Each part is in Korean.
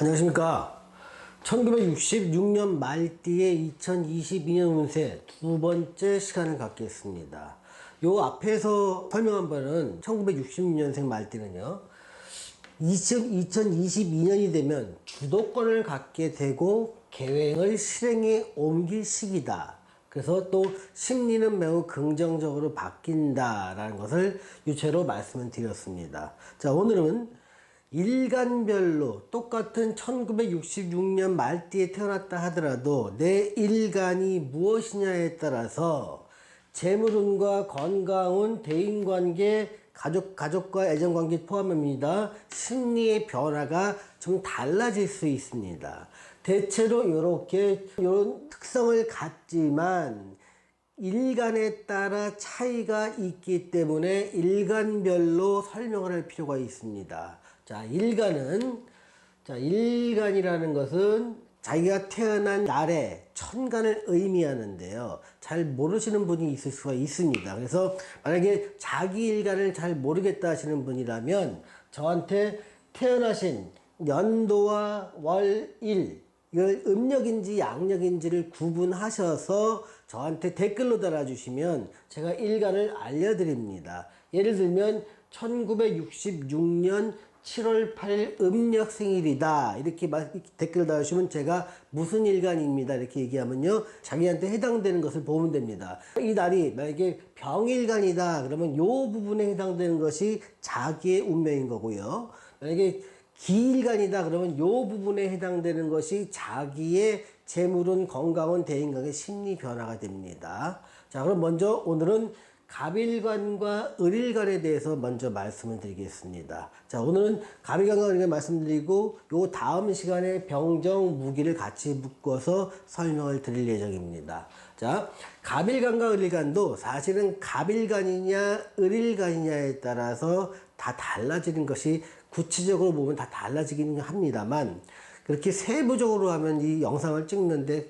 안녕하십니까. 1966년 말띠에 2022년 운세 두 번째 시간을 갖겠습니다. 요 앞에서 설명한 바는 1966년생 말띠는요, 2022년이 되면 주도권을 갖게 되고 계획을 실행에 옮길 시기다. 그래서 또 심리는 매우 긍정적으로 바뀐다라는 것을 유체로 말씀을 드렸습니다. 자, 오늘은 일간별로 똑같은 1966년 말띠에 태어났다 하더라도 내 일간이 무엇이냐에 따라서 재물운과 건강운, 대인관계, 가족과 애정관계 포함합니다. 심리의 변화가 좀 달라질 수 있습니다. 대체로 이런 특성을 갖지만 일간에 따라 차이가 있기 때문에 일간별로 설명을 할 필요가 있습니다. 일간이라는 것은 자기가 태어난 날의 천간을 의미하는데요. 잘 모르시는 분이 있을 수가 있습니다. 그래서 만약에 자기 일간을 잘 모르겠다 하시는 분이라면 저한테 태어나신 연도와 월, 일, 이걸 음력인지 양력인지를 구분하셔서 저한테 댓글로 달아주시면 제가 일간을 알려드립니다. 예를 들면 1966년 7월 8일 음력 생일이다 이렇게 댓글을 달아주시면 제가 무슨 일간입니다 이렇게 얘기하면요, 자기한테 해당되는 것을 보면 됩니다. 이 날이 만약에 병일간이다 그러면 요 부분에 해당되는 것이 자기의 운명인 거고요, 만약에 기일간이다 그러면 요 부분에 해당되는 것이 자기의 재물운, 건강운, 대인관계, 심리 변화가 됩니다. 자, 그럼 먼저 오늘은 갑일간과 을일간에 대해서 먼저 말씀을 드리겠습니다. 자, 오늘은 갑일간과 을일간 말씀드리고 요 다음 시간에 병정, 무기를 같이 묶어서 설명을 드릴 예정입니다. 자, 갑일간과 을일간도 사실은 갑일간이냐 을일간이냐에 따라서 다 달라지는 것이 구체적으로 보면 다 달라지기는 합니다만, 그렇게 세부적으로 하면 이 영상을 찍는데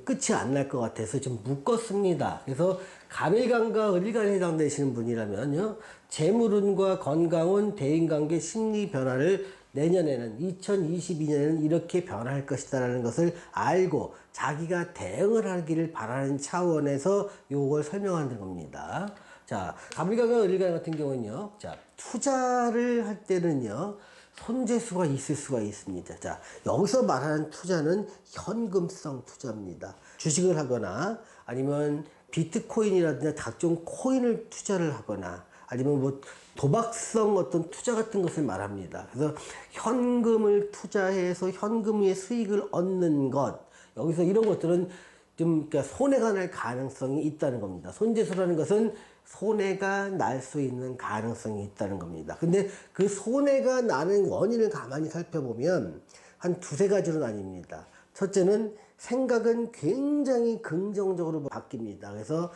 끝이 안 날 것 같아서 좀 묶었습니다. 그래서 갑일간과 을일간에 해당되시는 분이라면요, 재물운과 건강운, 대인관계, 심리 변화를 내년에는 2022년에는 이렇게 변할 것이다라는 것을 알고 자기가 대응을 하기를 바라는 차원에서 요걸 설명하는 겁니다. 자, 갑일간과 을일간 같은 경우는요, 자, 투자를 할 때는요, 손재수가 있을 수가 있습니다. 자, 여기서 말하는 투자는 현금성 투자입니다. 주식을 하거나 아니면 비트코인이라든지 각종 코인을 투자를 하거나 아니면 뭐 도박성 어떤 투자 같은 것을 말합니다. 그래서 현금을 투자해서 현금의 수익을 얻는 것, 여기서 이런 것들은 좀 그러니까 손해가 날 가능성이 있다는 겁니다. 손재수라는 것은 손해가 날 수 있는 가능성이 있다는 겁니다. 근데 그 손해가 나는 원인을 가만히 살펴보면 한 두세 가지로 나뉩니다. 첫째는 생각은 굉장히 긍정적으로 바뀝니다. 그래서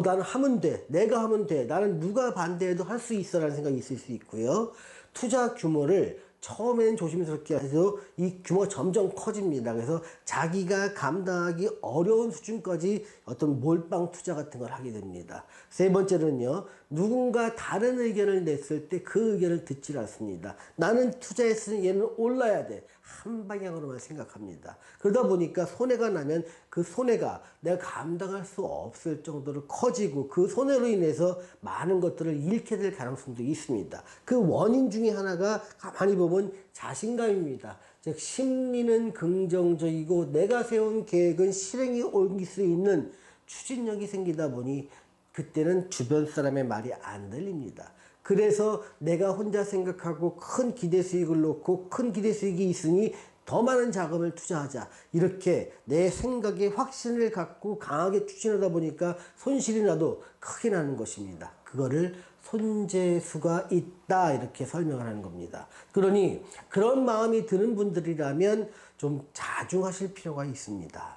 나는 하면 돼. 내가 하면 돼. 나는 누가 반대해도 할 수 있어 라는 생각이 있을 수 있고요. 투자 규모를 처음엔 조심스럽게 해서 이 규모가 점점 커집니다. 그래서 자기가 감당하기 어려운 수준까지 어떤 몰빵 투자 같은 걸 하게 됩니다. 세 번째는요, 누군가 다른 의견을 냈을 때 그 의견을 듣질 않습니다. 나는 투자했으니 얘는 올라야 돼. 한 방향으로만 생각합니다. 그러다 보니까 손해가 나면 그 손해가 내가 감당할 수 없을 정도로 커지고 그 손해로 인해서 많은 것들을 잃게 될 가능성도 있습니다. 그 원인 중에 하나가 가만히 보면 자신감입니다. 즉 심리는 긍정적이고 내가 세운 계획은 실행에 옮길 수 있는 추진력이 생기다 보니 그때는 주변 사람의 말이 안 들립니다. 그래서 내가 혼자 생각하고 큰 기대 수익을 놓고 큰 기대 수익이 있으니 더 많은 자금을 투자하자, 이렇게 내 생각에 확신을 갖고 강하게 추진하다 보니까 손실이 나도 크게 나는 것입니다. 그거를 손재수가 있다 이렇게 설명을 하는 겁니다. 그러니 그런 마음이 드는 분들이라면 좀 자중하실 필요가 있습니다.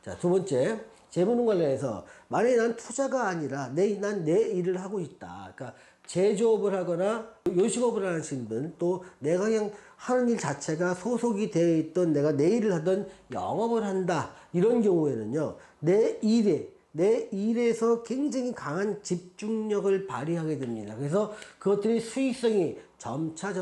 자, 두 번째, 재무는 관련해서 만약에 난 투자가 아니라 난 내 일을 하고 있다. 그러니까 제조업을 하거나 요식업을 하시는 분, 또 내가 그냥 하는 일 자체가 소속이 되어 있던 내가 내 일을 하던 영업을 한다. 이런 경우에는요, 내 일에 내 일에서 굉장히 강한 집중력을 발휘하게 됩니다. 그래서 그것들이 수익성이 점차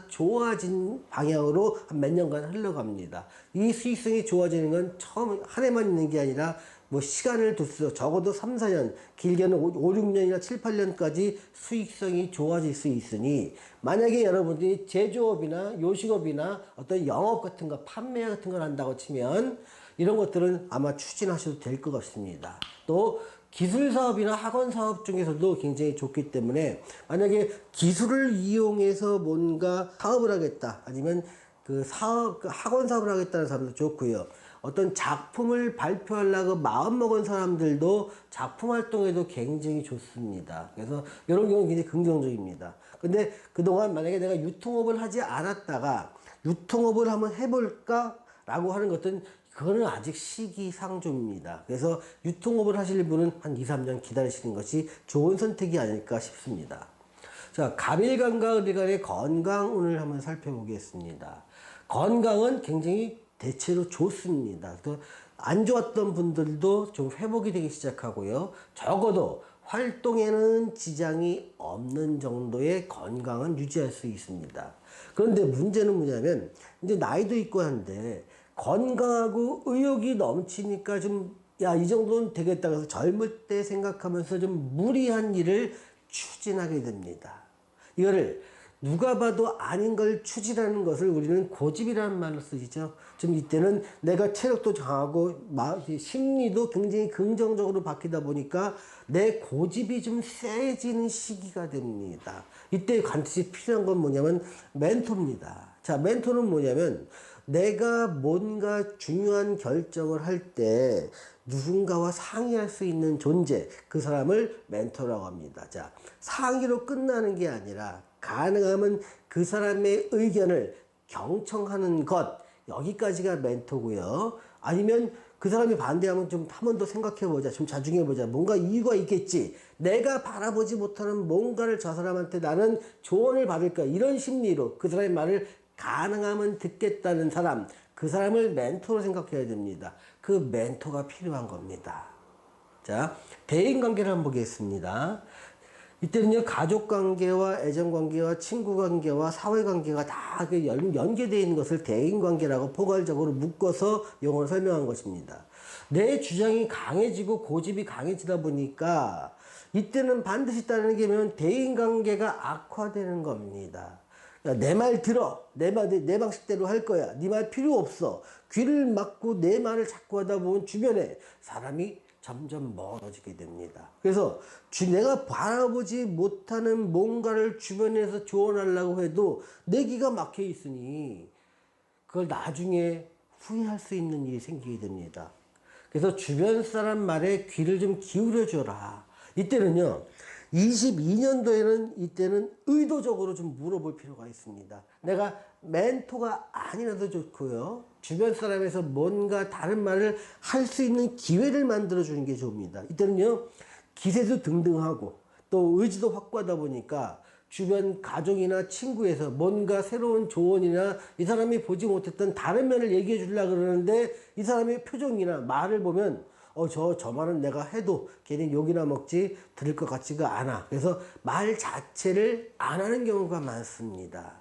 좋아진 방향으로 한 몇 년간 흘러갑니다. 이 수익성이 좋아지는 건 처음 한 해만 있는 게 아니라 뭐 시간을 두서 적어도 3, 4년, 길게는 5, 6년이나 7, 8년까지 수익성이 좋아질 수 있으니 만약에 여러분들이 제조업이나 요식업이나 어떤 영업 같은 거, 판매 같은 걸 한다고 치면 이런 것들은 아마 추진하셔도 될 것 같습니다. 또 기술 사업이나 학원 사업 중에서도 굉장히 좋기 때문에 만약에 기술을 이용해서 뭔가 사업을 하겠다 아니면 그 학원 사업을 하겠다는 사람도 좋고요. 어떤 작품을 발표하려고 마음먹은 사람들도 작품 활동에도 굉장히 좋습니다. 그래서 이런 경우는 굉장히 긍정적입니다. 근데 그동안 만약에 내가 유통업을 하지 않았다가 유통업을 한번 해볼까? 라고 하는 것은 그거는 아직 시기상조입니다. 그래서 유통업을 하실 분은 한 2, 3년 기다리시는 것이 좋은 선택이 아닐까 싶습니다. 자, 갑일간과 을일간의 건강운을 한번 살펴보겠습니다. 건강은 굉장히 대체로 좋습니다. 또 안 좋았던 분들도 좀 회복이 되기 시작하고요. 적어도 활동에는 지장이 없는 정도의 건강은 유지할 수 있습니다. 그런데 문제는 뭐냐면 이제 나이도 있고 한데 건강하고 의욕이 넘치니까 좀 야, 이 정도는 되겠다. 그래서 젊을 때 생각하면서 좀 무리한 일을 추진하게 됩니다. 이거를 누가 봐도 아닌 걸 추진하는 것을 우리는 고집이라는 말로 쓰죠. 좀 이때는 내가 체력도 강하고 심리도 굉장히 긍정적으로 바뀌다 보니까 내 고집이 좀 세지는 시기가 됩니다. 이때 반드시 필요한 건 뭐냐면 멘토입니다. 자, 멘토는 뭐냐면 내가 뭔가 중요한 결정을 할 때 누군가와 상의할 수 있는 존재, 그 사람을 멘토라고 합니다. 자, 상의로 끝나는 게 아니라 가능하면 그 사람의 의견을 경청하는 것, 여기까지가 멘토고요. 아니면 그 사람이 반대하면 좀 한 번 더 생각해보자, 좀 자중해보자, 뭔가 이유가 있겠지, 내가 바라보지 못하는 뭔가를 저 사람한테 나는 조언을 받을까, 이런 심리로 그 사람의 말을 가능하면 듣겠다는 사람, 그 사람을 멘토로 생각해야 됩니다. 그 멘토가 필요한 겁니다. 자, 대인관계를 한번 보겠습니다. 이때는요, 가족관계와 애정관계와 친구관계와 사회관계가 다 연계되어 있는 것을 대인관계라고 포괄적으로 묶어서 용어를 설명한 것입니다. 내 주장이 강해지고 고집이 강해지다 보니까 이때는 반드시 따르는 게 뭐냐면 대인관계가 악화되는 겁니다. 내 말 들어. 내 방식대로 할 거야. 네 말 필요 없어. 귀를 막고 내 말을 자꾸 하다 보면 주변에 사람이 점점 멀어지게 됩니다. 그래서 내가 바라보지 못하는 뭔가를 주변에서 조언하려고 해도 내 귀가 막혀 있으니 그걸 나중에 후회할 수 있는 일이 생기게 됩니다. 그래서 주변 사람 말에 귀를 좀 기울여 줘라. 이때는요, 22년도에는 이때는 의도적으로 좀 물어볼 필요가 있습니다. 내가 멘토가 아니라도 좋고요, 주변 사람에서 뭔가 다른 말을 할 수 있는 기회를 만들어 주는 게 좋습니다. 이때는요, 기세도 등등하고 또 의지도 확고하다 보니까 주변 가족이나 친구에서 뭔가 새로운 조언이나 이 사람이 보지 못했던 다른 면을 얘기해 주려고 그러는데 이 사람의 표정이나 말을 보면 저 말은 내가 해도 괜히 욕이나 먹지 들을 것 같지가 않아. 그래서 말 자체를 안 하는 경우가 많습니다.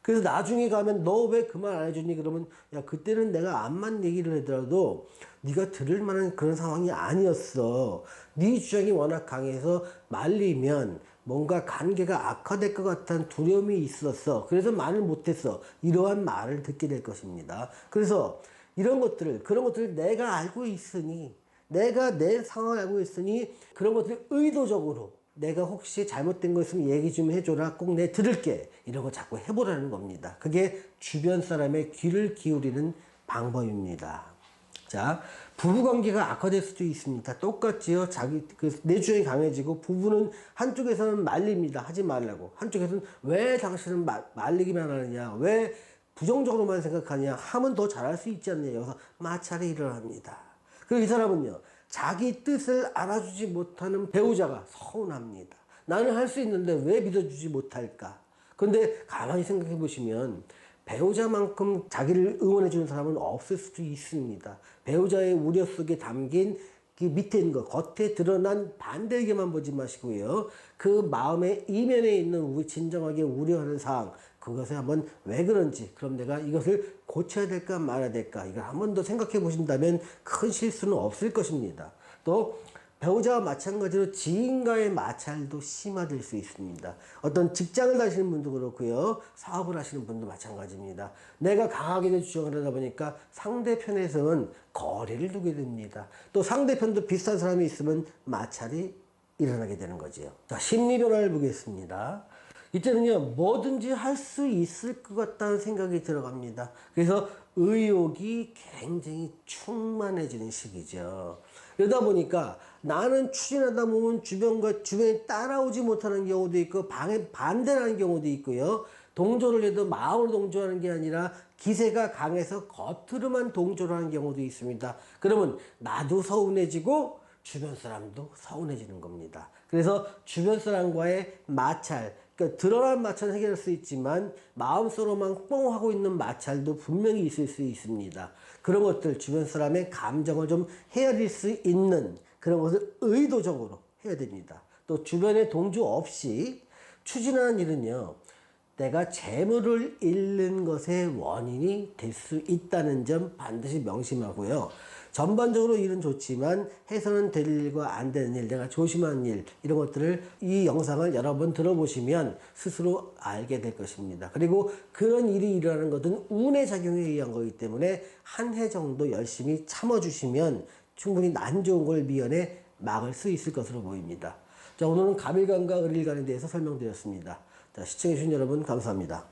그래서 나중에 가면 너 왜 그 말 안 해주니? 그러면 야, 그때는 내가 암만 얘기를 하더라도 네가 들을 만한 그런 상황이 아니었어. 네 주장이 워낙 강해서 말리면 뭔가 관계가 악화될 것 같은 두려움이 있었어. 그래서 말을 못했어. 이러한 말을 듣게 될 것입니다. 그래서 그런 것들을 내가 알고 있으니, 내가 내 상황을 알고 있으니 그런 것들을 의도적으로 내가 혹시 잘못된 거 있으면 얘기 좀 해줘라. 꼭 내 들을게. 이런 거 자꾸 해보라는 겁니다. 그게 주변 사람의 귀를 기울이는 방법입니다. 자, 부부관계가 악화될 수도 있습니다. 똑같지요. 내 주장이 강해지고 부부는 한쪽에서는 말립니다. 하지 말라고. 한쪽에서는 왜 당신은 말리기만 하느냐. 왜 부정적으로만 생각하냐. 하면 더 잘할 수 있지 않느냐. 여기서 마찰이 일어납니다. 그리고 이 사람은요, 자기 뜻을 알아주지 못하는 배우자가 서운합니다. 나는 할 수 있는데 왜 믿어주지 못할까? 그런데 가만히 생각해 보시면 배우자만큼 자기를 응원해 주는 사람은 없을 수도 있습니다. 배우자의 우려 속에 담긴 그 밑에 있는 거, 겉에 드러난 반대에게만 보지 마시고요. 그 마음의 이면에 있는 우리 진정하게 우려하는 사항, 그것을 한번 왜 그런지, 그럼 내가 이것을 고쳐야 될까 말아야 될까, 이걸 한 번 더 생각해 보신다면 큰 실수는 없을 것입니다. 또 배우자와 마찬가지로 지인과의 마찰도 심화될 수 있습니다. 어떤 직장을 다니시는 분도 그렇고요. 사업을 하시는 분도 마찬가지입니다. 내가 강하게 주장을 하다 보니까 상대편에서는 거리를 두게 됩니다. 또 상대편도 비슷한 사람이 있으면 마찰이 일어나게 되는 거죠. 자, 심리 변화를 보겠습니다. 이때는요, 뭐든지 할 수 있을 것 같다는 생각이 들어갑니다. 그래서 의욕이 굉장히 충만해지는 시기죠. 그러다 보니까 나는 추진하다 보면 주변이 따라오지 못하는 경우도 있고, 반대하는 경우도 있고요. 동조를 해도 마음으로 동조하는 게 아니라 기세가 강해서 겉으로만 동조를 하는 경우도 있습니다. 그러면 나도 서운해지고 주변 사람도 서운해지는 겁니다. 그래서 주변 사람과의 마찰, 그러니까 드러난 마찰은 해결할 수 있지만 마음속으로만 뻥 하고 있는 마찰도 분명히 있을 수 있습니다. 그런 것들, 주변 사람의 감정을 좀 헤아릴 수 있는 그런 것을 의도적으로 해야 됩니다. 또 주변에 동조 없이 추진하는 일은요, 내가 재물을 잃는 것의 원인이 될 수 있다는 점 반드시 명심하고요. 전반적으로 일은 좋지만 해서는 될 일과 안 되는 일, 내가 조심하는 일, 이런 것들을 이 영상을 여러 번 들어보시면 스스로 알게 될 것입니다. 그리고 그런 일이 일어나는 것은 운의 작용에 의한 거기 때문에 한 해 정도 열심히 참아주시면 충분히 안 좋은 걸 미연에 막을 수 있을 것으로 보입니다. 자, 오늘은 갑일간과 을일간에 대해서 설명드렸습니다. 자, 시청해주신 여러분 감사합니다.